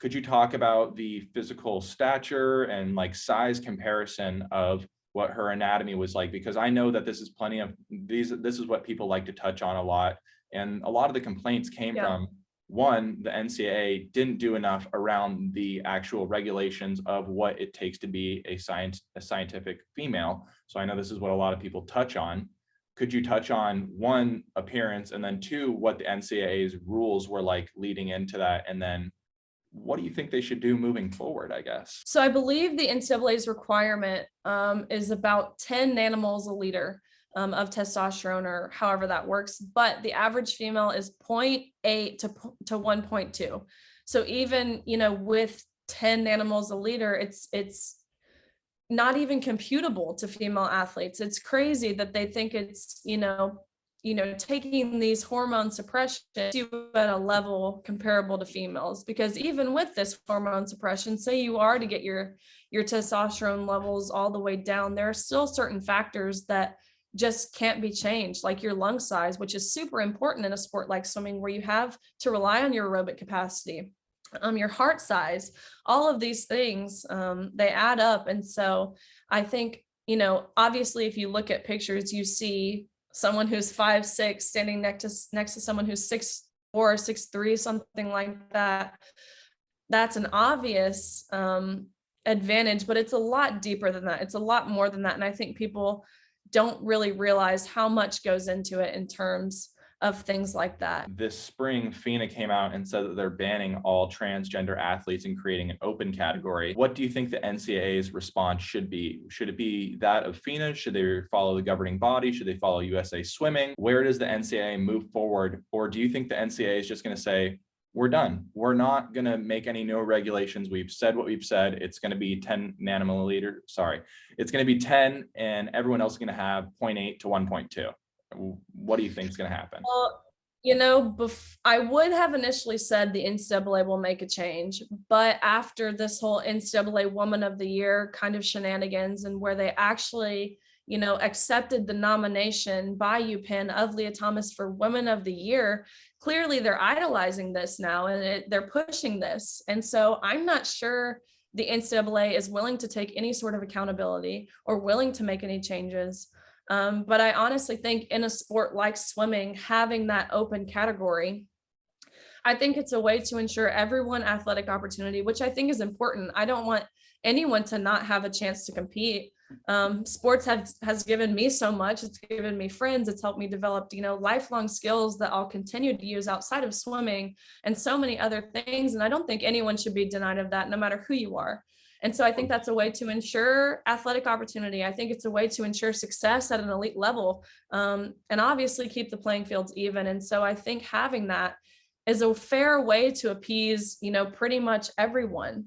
Could you talk about the physical stature and like size comparison of what her anatomy was like? Because I know that this is this is what people like to touch on a lot. And a lot of the complaints came Yeah. from one, the NCAA didn't do enough around the actual regulations of what it takes to be a scientific female. So I know this is what a lot of people touch on. Could you touch on one, appearance, and then two, what the NCAA's rules were like leading into that, and then what do you think they should do moving forward, I guess? So I believe the NCAA's requirement is about 10 nanomoles a liter of testosterone, or however that works. But the average female is 0.8 to 1.2. So even, with 10 nanomoles a liter, it's not even computable to female athletes. It's crazy that they think it's, taking these hormone suppression you at a level comparable to females, because even with this hormone suppression, say you are to get your testosterone levels all the way down, there are still certain factors that just can't be changed, like your lung size, which is super important in a sport like swimming, where you have to rely on your aerobic capacity, your heart size, all of these things, they add up. And so I think, obviously if you look at pictures, you see someone who's 5'6" standing next to someone who's 6'4", 6'3", something like that. That's an obvious advantage, but it's a lot deeper than that. It's a lot more than that. And I think people don't really realize how much goes into it in terms of things like that. This spring, FINA came out and said that they're banning all transgender athletes and creating an open category. What do you think the NCAA's response should be? Should it be that of FINA? Should they follow the governing body? Should they follow USA Swimming? Where does the NCAA move forward? Or do you think the NCAA is just going to say, we're done. We're not going to make any new regulations. We've said what we've said. It's going to be 10 nanomilliliter. Sorry. It's going to be 10 and everyone else is going to have 0.8 to 1.2. What do you think is going to happen? Well, I would have initially said the NCAA will make a change, but after this whole NCAA Woman of the Year kind of shenanigans, and where they actually, accepted the nomination by UPenn of Lia Thomas for Women of the Year, clearly they're idolizing this now, and they're pushing this. And so I'm not sure the NCAA is willing to take any sort of accountability or willing to make any changes. But I honestly think in a sport like swimming, having that open category, I think it's a way to ensure everyone athletic opportunity, which I think is important. I don't want anyone to not have a chance to compete. Sports has given me so much. It's given me friends. It's helped me develop, lifelong skills that I'll continue to use outside of swimming and so many other things. And I don't think anyone should be denied of that, no matter who you are. And so I think that's a way to ensure athletic opportunity. I think it's a way to ensure success at an elite level, and obviously keep the playing fields even. And so I think having that is a fair way to appease, pretty much everyone.